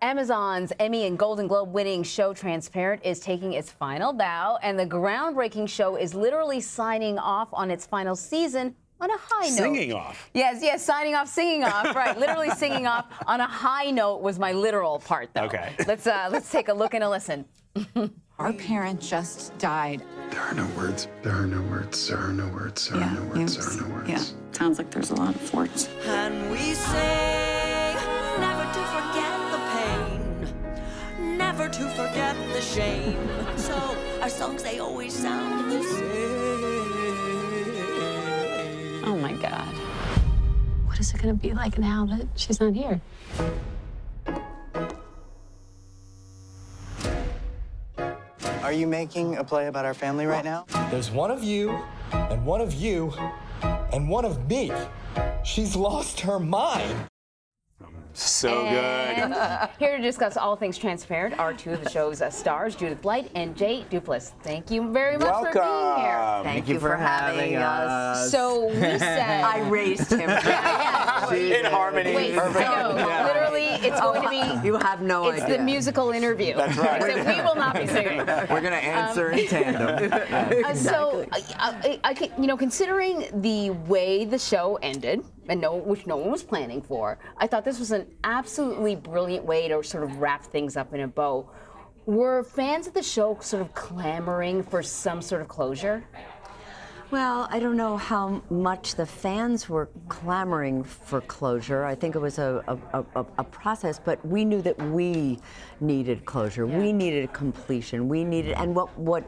Amazon's Emmy and Golden Globe winning show Transparent is taking its final bow, and the groundbreaking show is literally signing off on its final season on a high note. Singing off. Yes, signing off, singing off, right. Literally singing off on a high note was my literal part, though. Okay. Let's take a look and a listen. Our parent just died. There are no words. There are no words. There are no words. There are no words. There are no words. Yeah, sounds like there's a lot of words. And we say never to forget the pain, never to forget the shame. So our songs, they always sound the same. Oh my God. What is it gonna be like now that she's not here? Are you making a play about our family right now? There's one of you, and one of you, and one of me. She's lost her mind. So good. Here to discuss all things Transparent are two of the show's stars, Judith Blight and Jay Duplass. Thank you very much for being here. Thank you for having us. So we said... I raised him. In harmony. Wait, no, literally, it's going to be... You have no idea. It's the musical interview. That's right. Except we will not be singing. We're going to answer in tandem. So, considering the way the show ended, and which no one was planning for, I thought this was an absolutely brilliant way to sort of wrap things up in a bow. Were fans of the show sort of clamoring for some sort of closure? Well, I don't know how much the fans were clamoring for closure. I think it was a process, but we knew that we needed closure. Yeah. We needed completion. We needed, and what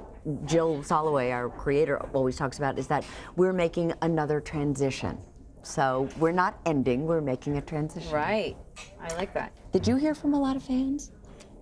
Jill Soloway, our creator, always talks about is that we're making another transition. So we're not ending, we're making a transition. Right. I like that. Did you hear from a lot of fans?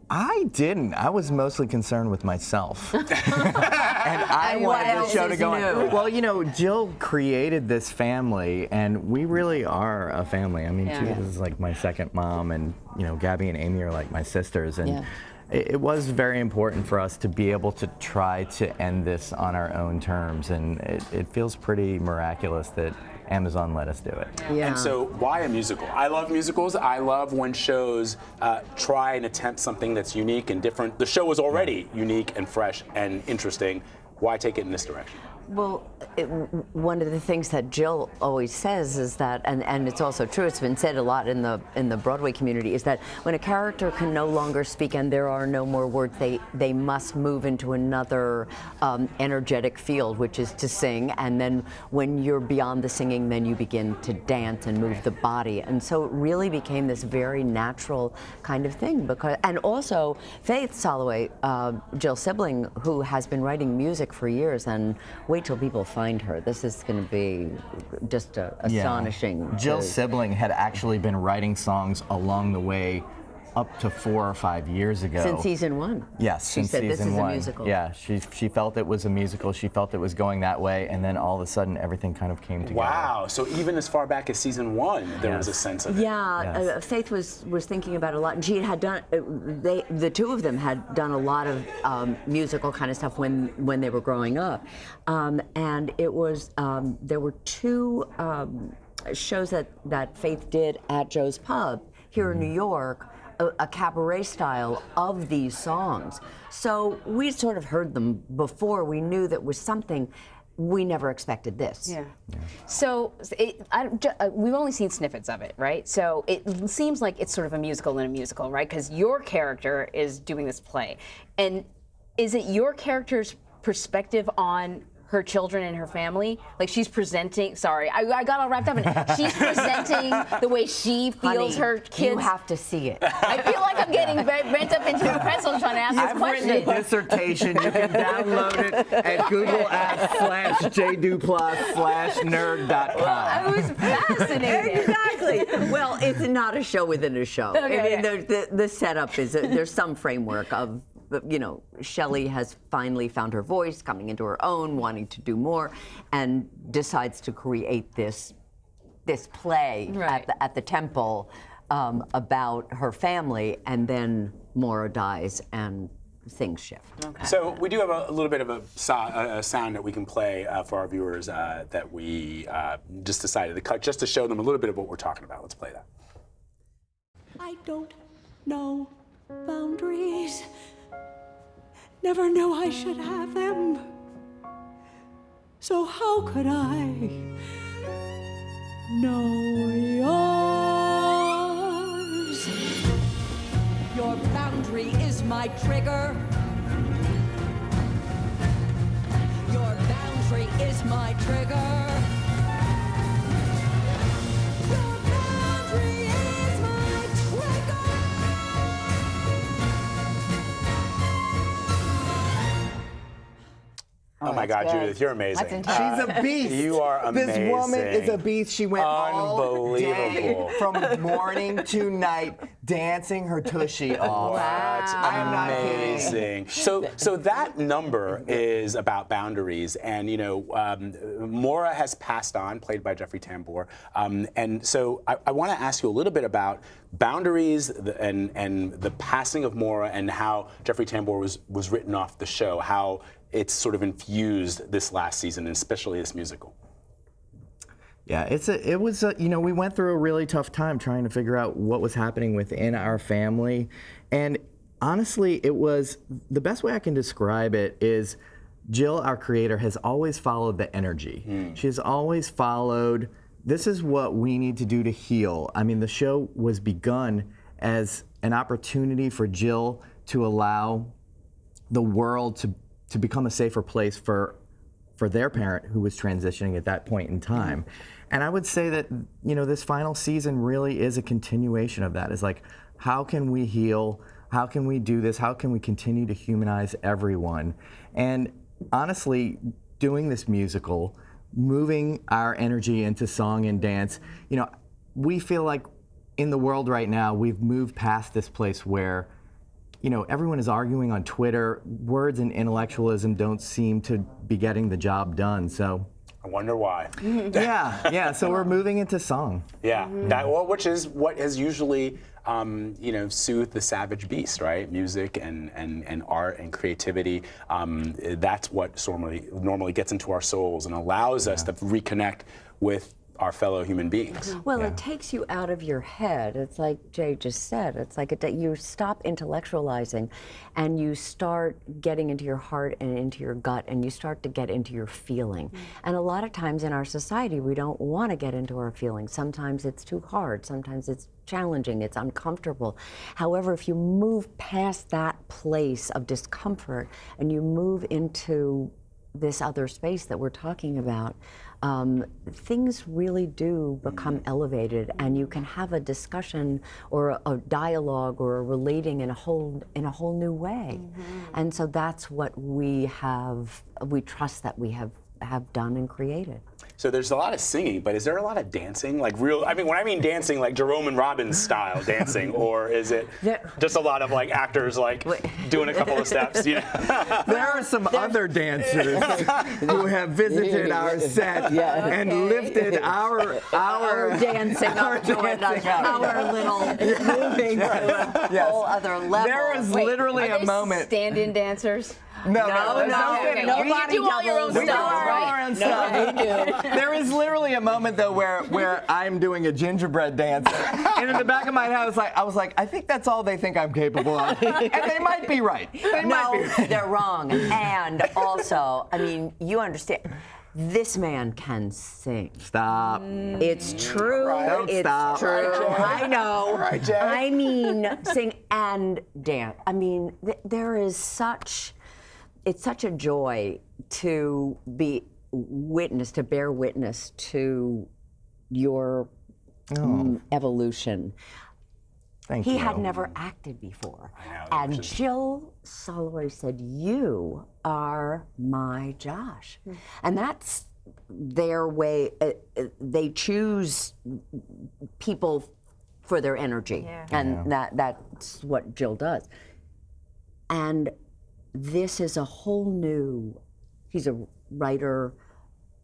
I didn't. I was mostly concerned with myself. And I wanted the show to go on. Well, Jill created this family, and we really are a family. I mean, Judith is like my second mom, and, Gabby and Amy are like my sisters. And it was very important for us to be able to try to end this on our own terms. And it feels pretty miraculous that Amazon let us do it. Yeah. And so why a musical? I love musicals. I love when shows try and attempt something that's unique and different. The show was already unique and fresh and interesting. Why take it in this direction? Well, one of the things that Jill always says is that, and it's also true, it's been said a lot in the Broadway community, is that when a character can no longer speak and there are no more words, they must move into another energetic field, which is to sing. And then when you're beyond the singing, then you begin to dance and move the body. And so it really became this very natural kind of thing. And also, Faith Soloway, Jill's sibling, who has been writing music for years, and wait till people find her. This is going to be just astonishing. Jill's sibling had actually been writing songs along the way up to 4 or 5 years ago. Since season 1. Yes, since season 1. This is a musical. Yeah, she felt it was a musical. She felt it was going that way, and then all of a sudden everything kind of came together. Wow, so even as far back as season 1, there was a sense of it. Yeah, Faith was thinking about it a lot, and she had done. The two of them had done a lot of musical kind of stuff when they were growing up, and it was there were 2 shows that Faith did at Joe's Pub here in New York. A cabaret style of these songs. So we sort of heard them before. We knew that was something. We never expected this. Yeah. So we've only seen snippets of it, right? So it seems like it's sort of a musical in a musical, right? Because your character is doing this play. And is it your character's perspective on her children and her family? Like she's presenting, sorry, I got all wrapped up in it. She's presenting the way she feels her kids. You have to see it. I feel like I'm getting bent up into a pretzel trying to ask this question. I've written a dissertation. You can download it at Google /JDuplass/nerd.com. Well, it was fascinating. Exactly. Well, it's not a show within a show. Okay, I mean, the setup is, there's some framework of, Shelley has finally found her voice, coming into her own, wanting to do more, and decides to create this play at the temple about her family, and then Maura dies and things shift. Okay. So we do have a little bit of a sound that we can play for our viewers that we just decided to cut just to show them a little bit of what we're talking about. Let's play that. I don't know boundaries. Never knew I should have them. So how could I know yours? Your boundary is my trigger. Your boundary is my trigger. Your boundary is my trigger. Oh my God, Judith, you're amazing. She's a beast. You are amazing. This woman is a beast. She went all day Unbelievable. from morning to night dancing her tushy off. That's I am not kidding. amazing. So that number is about boundaries, and Maura has passed on, played by Jeffrey Tambor, and so I want to ask you a little bit about boundaries and the passing of Maura and how Jeffrey Tambor was written off the show, how it's sort of infused this last season, and especially this musical. Yeah, we went through a really tough time trying to figure out what was happening within our family. And honestly, it was, the best way I can describe it is Jill, our creator, has always followed the energy. She's always followed, this is what we need to do to heal. I mean, the show was begun as an opportunity for Jill to allow the world to become a safer place for their parent who was transitioning at that point in time. And I would say that, this final season really is a continuation of that. It's like, how can we heal? How can we do this? How can we continue to humanize everyone? And honestly, doing this musical, moving our energy into song and dance, we feel like in the world right now, we've moved past this place where everyone is arguing on Twitter. Words and intellectualism don't seem to be getting the job done. So I wonder why. yeah. So we're moving into song. Yeah, which is what has usually soothed the savage beast, right? Music and art and creativity. That's what normally gets into our souls and allows us to reconnect with our fellow human beings. Well, it takes you out of your head. It's like Jay just said. It's like you stop intellectualizing and you start getting into your heart and into your gut and you start to get into your feeling. And a lot of times in our society, we don't want to get into our feelings. Sometimes it's too hard. Sometimes it's challenging. It's uncomfortable. However, if you move past that place of discomfort and you move into this other space that we're talking about, things really do become elevated, and you can have a discussion or a dialogue or a relating in a whole new way. And so that's what we trust that we have done and created. So there's a lot of singing, but is there a lot of dancing? Like when I mean dancing, like Jerome and Robin's style dancing, or is it just a lot of actors doing a couple of steps? There are some other dancers who have visited our set and lifted our dancing our little moving to a whole other level. There is literally a moment. Stand-in dancers. No. Nobody you do all your own doubles. stuff, right? There is literally a moment though where I'm doing a gingerbread dance, and in the back of my head I was like, I think that's all they think I'm capable of, and they might be right. They're wrong. And also, I mean, you understand. This man can sing. Stop. It's true. Don't it's stop. true. I know. Right, Jay? I mean, sing and dance. I mean, it's such a joy to bear witness to your evolution. Thank you. He had never acted before. And Jill Soloway said, "You are my Josh." And that's their way. They choose people for their energy. And that's what Jill does. And this is a whole new, he's a writer,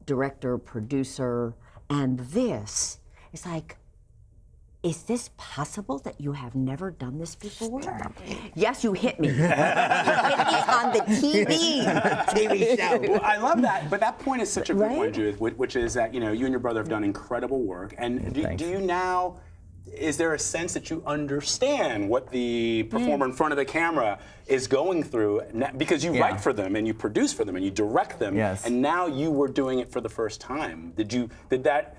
director, producer, and this is like, is this possible that you have never done this before? Yes, you hit me. You hit me on the TV show. Well, I love that, but that point is such a good point, Judith, which is that you and your brother have done incredible work. And do you now, is there a sense that you understand what the performer in front of the camera is going through? Because you write for them and you produce for them and you direct them, and now you were doing it for the first time. Did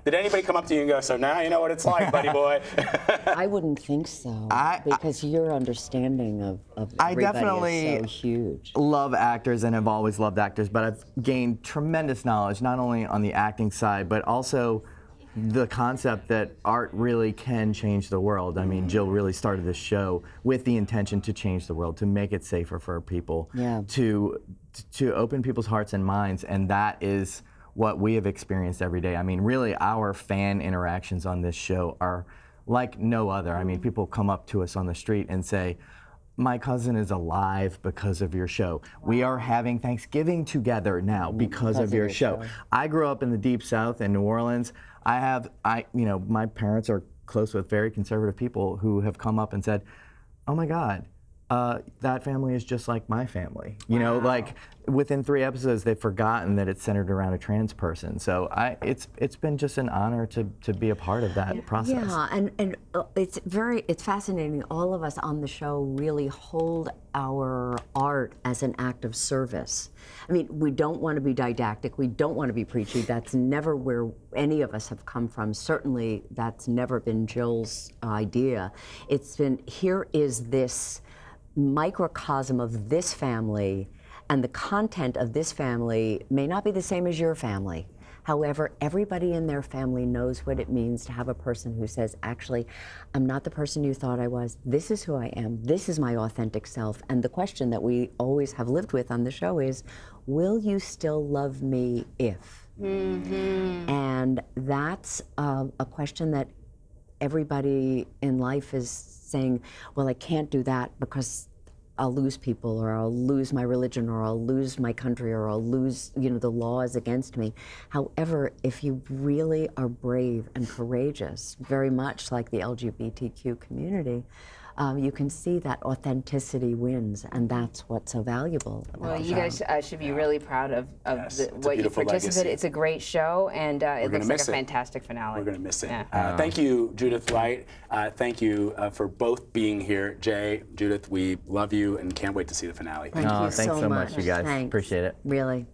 anybody come up to you and go, so now you know what it's like, buddy boy? I wouldn't think so, because your understanding of everybody is so huge. Love actors and have always loved actors, but I've gained tremendous knowledge, not only on the acting side, but also the concept that art really can change the world. I mean, Jill really started this show with the intention to change the world, to make it safer for people, to open people's hearts and minds, and that is what we have experienced every day. I mean, really, our fan interactions on this show are like no other. I mean, people come up to us on the street and say, my cousin is alive because of your show. We are having Thanksgiving together now because of your show. I grew up in the Deep South in New Orleans. My parents are close with very conservative people who have come up and said, oh my God, that family is just like my family. You know, like within 3 episodes, they've forgotten that it's centered around a trans person. So it's been just an honor to be a part of that process. Yeah, and it's fascinating. All of us on the show really hold our art as an act of service. I mean, we don't want to be didactic. We don't want to be preachy. That's never where any of us have come from. Certainly, that's never been Jill's idea. It's been, here is this microcosm of this family, and the content of this family may not be the same as your family. However, everybody in their family knows what it means to have a person who says, actually, I'm not the person you thought I was. This is who I am. This is my authentic self. And the question that we always have lived with on the show is, will you still love me if? And that's a question that everybody in life is saying, well, I can't do that because I'll lose people, or I'll lose my religion, or I'll lose my country, or I'll lose, the laws against me. However, if you really are brave and courageous, very much like the LGBTQ community, you can see that authenticity wins, and that's what's so valuable about Well, the you show. guys should be really proud of what you participated. Legacy. It's a great show, and it looks like a fantastic finale. We're going to miss it. Yeah. Thank you, Judith Wright. Thank you for both being here. Jay, Judith, we love you and can't wait to see the finale. Thank you thanks so much, you guys. Thanks. Appreciate it. Really.